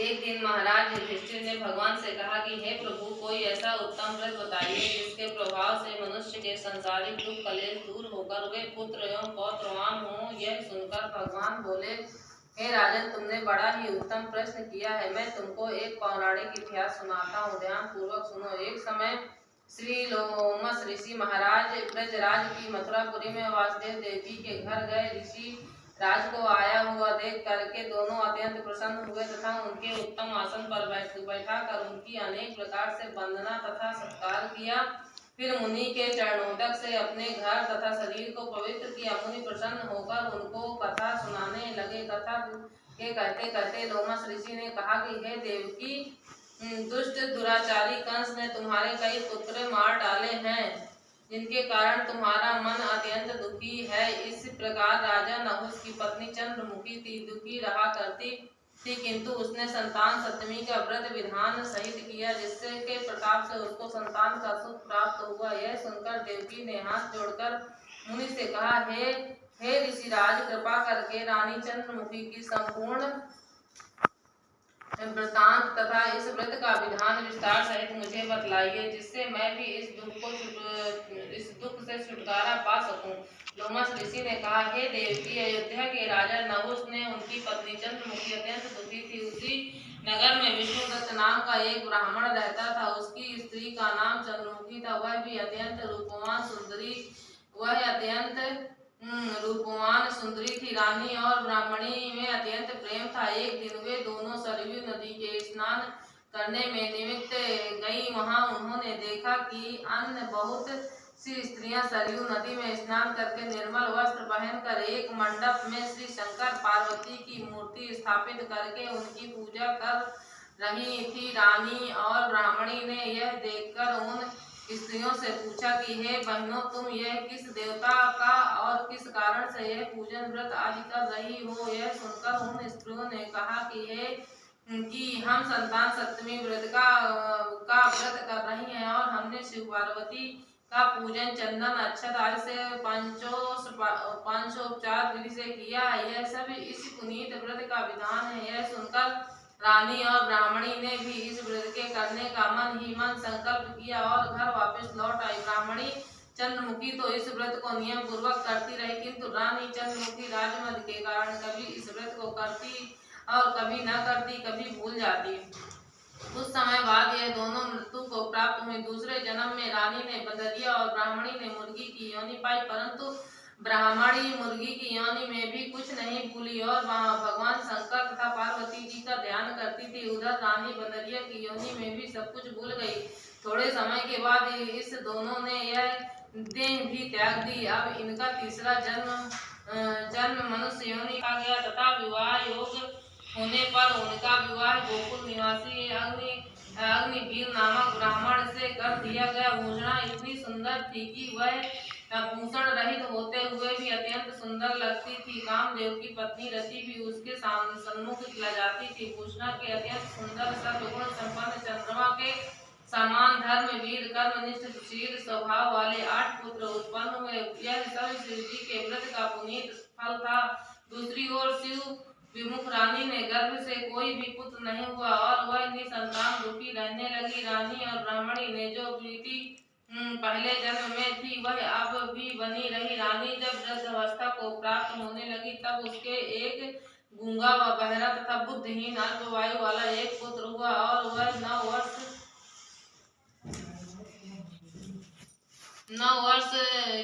एक दिन महाराज युधिष्ठिर ने भगवान से कहा कि हे प्रभु, कोई ऐसा उत्तम व्रत बताइए जिसके प्रभाव से मनुष्य के संसारिक दुख कलेश दूर होकर वे पुत्र एवं पौत्रवान हों। यह सुनकर भगवान बोले, हे राजन, तुमने बड़ा ही उत्तम प्रश्न किया है। मैं तुमको एक पौराणिक इतिहास सुनाता हूँ, ध्यान पूर्वक सुनो। एक समय श्री लोमस ऋषि महाराज ब्रजराज की मथुरापुरी में वासुदेव देवी के घर गए। ऋषि राज को आया हुआ देख करके दोनों अत्यंत प्रसन्न हुए तथा उनके उत्तम आसन पर बैठाकर उनकी अनेक प्रकार से वंदना तथा सत्कार किया। फिर मुनि के चरणोदक से अपने घर तथा शरीर को पवित्र किया। मुनि प्रसन्न होकर उनको कथा सुनाने लगे। कथा के कहते कहते लोमस ऋषि ने कहा कि हे देवकी, दुष्ट दुराचारी कंस ने तुम्हारे कई पुत्र मार डाले हैं, जिनके कारण तुम्हारा मन अत्यंत दुखी है। इस प्रकार राजा नहुष की पत्नी चंद्रमुखी थी, दुखी रहा करती थी, किंतु उसने संतान सप्तमी का व्रत विधान सहित किया, जिससे के प्रताप से उसको संतान का सुख प्राप्त हुआ। यह सुनकर देवकी ने हाथ जोड़कर मुनि से कहा, हे ऋषिराज, कृपा करके रानी चंद्रमुखी की संपूर्ण वृतांत तथा इस व्रत का विधान विस्तार सहित मुझे बतलाइए, जिससे मैं भी इस दुख से छुटकारा पा सकूं। लोमस ऋषि ने कहा, हे देवकी, अयोध्या के राजा नहुष ने उनकी पत्नी चंद्रमुखी अत्यंत दुखी थी। उसी नगर में विष्णुदत्त नाम का एक ब्राह्मण रहता था। उसकी स्त्री का नाम चंद्रमुखी था। वह रूपवान सुंदरी थी। रानी और ब्राह्मणी में अत्यंत प्रेम था। एक दिन वे दोनों सरयू नदी के स्नान करने में निमित्त गई। वहां उन्होंने देखा कि अन्य बहुत सी स्त्रियां सरयू नदी में स्नान करके निर्मल वस्त्र पहनकर एक मंडप में श्री शंकर पार्वती की मूर्ति स्थापित करके उनकी पूजा कर रही थी। रानी और ब्राह्मणी ने यह देखकर उन स्त्रियों से पूछा कि हे बहनों, तुम यह किस देवता का और किस कारण से यह पूजन व्रत आदि कर रही हो। यह सुनकर उन स्त्रियों ने कहा कि हम संतान सप्तमी व्रत का व्रत कर रही हैं और हमने शिव पार्वती का पूजन चंदन अक्षत आदि से पंचोपचार विधि से किया है। यह सब इस पुनीत व्रत का विधान है। यह सुनकर रानी और ब्राह्मणी ने भी इस व्रत के करने का मन ही मन संकल्प किया और घर वापस लौट आई। ब्राह्मणी चंद्रमुखी तो इस व्रत को नियम पूर्वक करती रही, किंतु रानी चंद्रमुखी राजमद के कारण कभी इस व्रत को करती और कभी न करती, कभी भूल जाती। कुछ समय बाद यह दोनों मृत्यु को प्राप्त हुई। दूसरे जन्म में रानी ने बदरिया और ब्राह्मणी ने मुर्गी की योनि पाई, परंतु ब्राह्मणी मुर्गी की योनि में भी कुछ नहीं भूली और वहाँ भगवान शंकर तथा पार्वती जी का ध्यान करती थी। उधर रानी बदरिया की योनि में भी सब कुछ भूल गई। थोड़े समय के बाद इस दोनों ने यह देह भी त्याग दी। अब इनका तीसरा जन्म मनुष्य योनि का गया तथा विवाह योग होने पर उनका विवाह गोकुल निवासी अग्निवीर नामक ब्राह्मण से कर दिया गया। भूषणा इतनी सुंदर थी कि वह भूषण रहित होते हुए भी अत्यंत सुंदर लगती थी। कामदेव की पत्नी रति भी उसके सन्मुख लजाती थी। भूषणा के अत्यंत सुंदर सर्वगुण संपन्न चंद्रमा के समान धर्म वीर कर्मनिष्ठ शील स्वभाव वाले 8 पुत्र उत्पन्न हुए। यह सब शिव जी के व्रत का पुनीत फल था। दूसरी ओर शिव विमुख रानी ने गर्भ से कोई भी पुत्र नहीं हुआ और वह निसंतान दुखी रहने लगी। रानी और ब्राह्मणी ने जो प्रीति पहले जन्म में थी वह अब भी बनी रही। रानी जब वृद्धावस्था को प्राप्त होने लगी तब उसके एक गूंगा व बहरा तथा बुद्धिहीन अल्पवायु वाला एक पुत्र हुआ और वह 9 वर्ष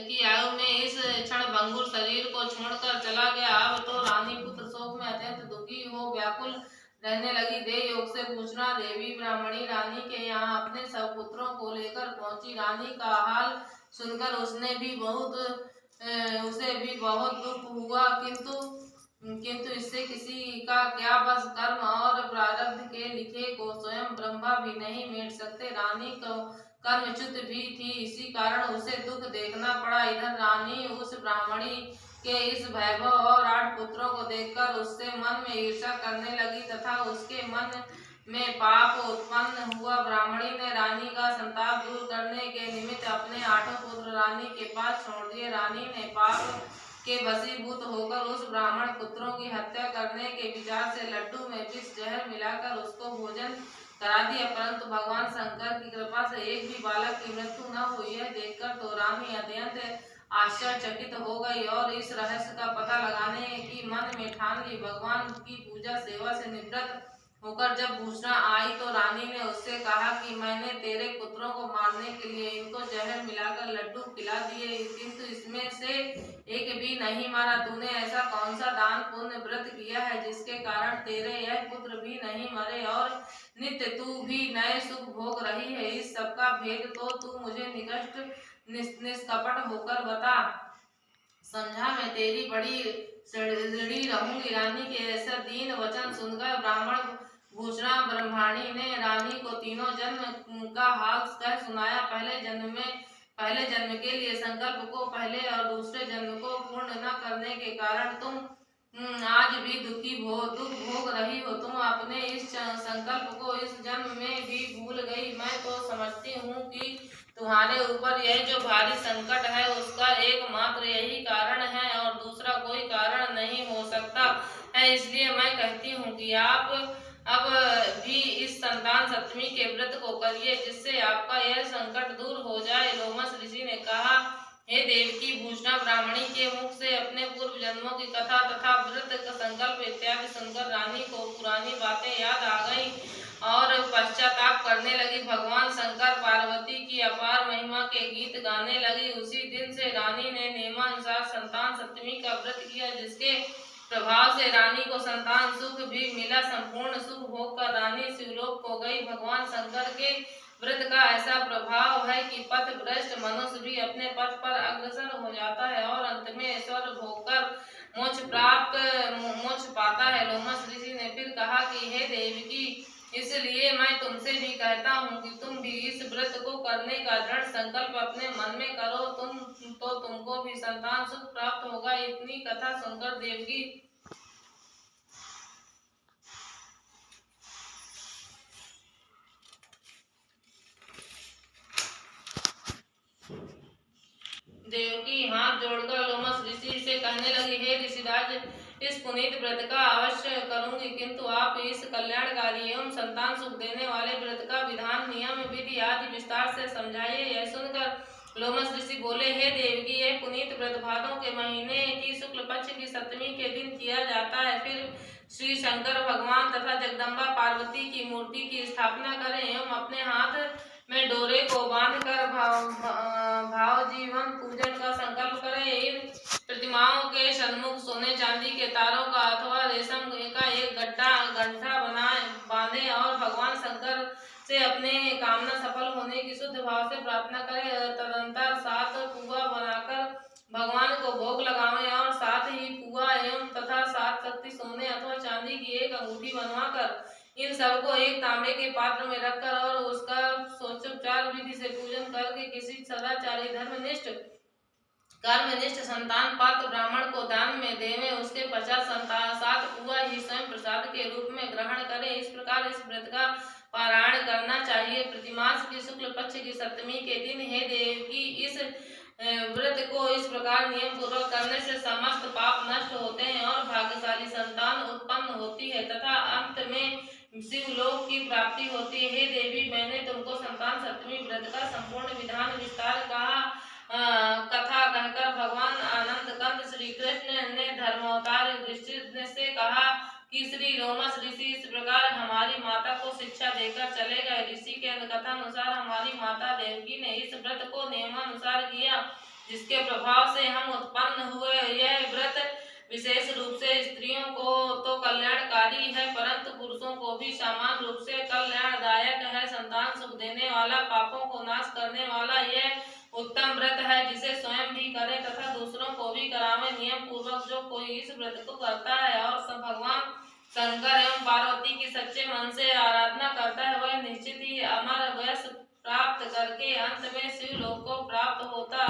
की आयु में इस क्षण भंगुर शरीर को छोड़कर चला गया। अब तो रानी पुत्र शोक में अत्यंत दुखी हो व्याकुल रहने लगी। देव योग से पूछना देवी ब्राह्मणी रानी के यहाँ अपने सब पुत्रों को लेकर पहुंची। रानी का हाल सुनकर उसे भी बहुत दुख हुआ, किंतु इससे किसी का क्या बस। कर्म और प्रारब्ध के लिखे को स्वयं ब्रह्मा भी नहीं मेट सकते। रानी को कर्मच्युत भी थी, इसी कारण उसे दुख देखना पड़ा। इधर रानी उस ब्राह्मणी के इस वैभव और 8 पुत्रों को देखकर उससे मन में ईर्ष्या करने लगी तथा उसके मन में पाप उत्पन्न हुआ। ब्राह्मणी ने रानी का संताप दूर करने के निमित्त अपने 8 पुत्र रानी के पास छोड़ दिए। रानी ने पाप के वशीभूत होकर उस ब्राह्मण पुत्रों की हत्या करने के विचार से लड्डू में विष जहर मिलाकर उसको भोजन करा दिया, परंतु भगवान शंकर की कृपा से एक भी बालक की मृत्यु न हुई। यह देखकर तो रानी अत्यंत आश्चर्यचकित हो गई और इस रहस्य का पता लगाने की मन में ठान ली। भगवान की पूजा सेवा से निवृत्त होकर जब भूषणा आई तो रानी ने उससे कहा कि मैंने तेरे पुत्रों को मारने के लिए इनको जहर मिलाकर लड्डू खिला दिए, किंतु इसमें से एक भी नहीं मारा। तूने ऐसा कौन सा दान पुण्य व्रत किया है जिसके कारण तेरे यह पुत्र भी नहीं मरे और नित्य तू भी नए सुख भोग रही है? इस सब का भेद तो तू मुझे निष्कपट होकर बता, समझा मैं तेरी बड़ी ऋणी रहूंगी। रानी के ऐसा दीन वचन सुनकर ब्राह्मण भूषणा ब्रह्मणी ने रानी को तीनों जन्म का हाल कह सुनाया। पहले जन्म के लिए संकल्प को पहले और दूसरे जन्म को पूर्ण न करने के कारण तुम आज भी दुख भोग रही हो। तुम अपने इस संकल्प को इस जन्म में भी भूल गई। मैं तो समझती हूँ कि तुम्हारे ऊपर यह जो भारी संकट है उसका एकमात्र यही कारण है और दूसरा कोई कारण नहीं हो सकता है। इसलिए मैं कहती हूँ कि आप अब भी इस संतान सप्तमी के व्रत को करिए, जिससे आपका यह संकट दूर हो जाए। लोमस ऋषि ने कहा, हे देवकी, भूषणा ब्राह्मणी के मुख से अपने पूर्व जन्मों की कथा तथा व्रत का संकल्प इत्यादि सुनकर रानी को पुरानी बातें याद आ गई और पश्चाताप करने लगी। भगवान शंकर पार्वती की अपार महिमा के गीत गाने लगी। उसी दिन से रानी ने नियमानुसार संतान सप्तमी का व्रत किया, जिसके प्रभाव से रानी को संतान सुख भी मिला। संपूर्ण सुख भोग कर रानी शिवलोक को गई। भगवान शंकर के व्रत का ऐसा प्रभाव है कि पथ भ्रष्ट मनुष्य भी अपने पथ पर अग्रसर हो जाता है और अंत में ईश्वर भोग कर मोक्ष पाता है। लोमस ऋषि ने फिर कहा कि हे देवकी, इसलिए मैं तुमसे भी कहता हूँ कि तुम भी इस व्रत को करने का दृढ़ संकल्प अपने मन में करो, तुमको भी संतान सुख प्राप्त होगा। इतनी कथा सुनकर देवकी हाथ जोड़कर लोमस ऋषि से कहने लगी, हे ऋषिराज, इस पुनीत व्रत का अवश्य करूंगी, किंतु आप इस कल्याणकारी एवं संतान सुख देने वाले व्रत का विधान, नियम, विधि आदि विस्तार से समझाइए। यह सुनकर लोमस ऋषि बोले, हे देवकी, यह पुनीत व्रत भादों के महीने की शुक्ल पक्ष की सप्तमी के दिन किया जाता है। फिर श्री शंकर भगवान तथा जगदम्बा पार्वती की मूर्ति की स्थापना करें एवं अपने हाथ में डोरे को बांधकर भाव जीवन पूजन का संकल्प करें। इन प्रतिमाओं के सन्मुख सोने चांदी के तारों का अथवा रेशम का एक गड्ढा बांधे और भगवान शंकर से अपने कामना सफल होने की शुद्ध भाव से प्रार्थना करें। तदंतर 7 पुआ बनाकर भगवान को भोग लगावें और साथ ही पुआ एवं तथा 7 शक्ति सोने अथवा चांदी की एक अंगूठी बनवाकर इन सबको एक तांबे के पात्र में रखकर और उसका सोचोपचार विधि से पूजन करके किसी सदाचारी कर्मनिष्ठ संतान पात्र ब्राह्मण को दान में देवें। उसके पश्चात 7 पुआ ही स्वयं प्रसाद के रूप में ग्रहण करें। इस प्रकार इस व्रत का पारायण करना चाहिए। प्रतिमास की शुक्ल पक्ष की सप्तमी के दिन हे देवकी, इस व्रत को इस प्रकार नियम पूर्वक करने से समस्त पाप नष्ट होते हैं और भाग्यशाली संतान उत्पन्न होती है तथा अंत में शिवलोक की प्राप्ति होती है। हे देवी, मैंने तुमको संतान सप्तमी व्रत का संपूर्ण विधान विस्तार कथा कहकर भगवान आनंद कंद श्री कृष्ण ने धर्मावतार युधिष्ठिर से कहा कि श्री लोमस ऋषि इस प्रकार हमारी माता को शिक्षा देकर चले गए। ऋषि के कथा अनुसार हमारी माता देवकी ने इस व्रत को नियमानुसार किया, जिसके प्रभाव से हम उत्पन्न हुए। यह व्रत विशेष रूप से स्त्रियों को तो कल्याणकारी है, परंतु पुरुषों को भी समान रूप से कल्याणदायक है। संतान सुख देने वाला, पापों को नाश करने वाला यह उत्तम व्रत है, जिसे स्वयं भी करे तथा दूसरों को भी करावे। नियम पूर्वक जो कोई इस व्रत को करता है और सब भगवान शंकर एवं पार्वती की सच्चे मन से आराधना करता है, वह निश्चित ही अमर यश प्राप्त करके अंत में शिवलोक को प्राप्त होता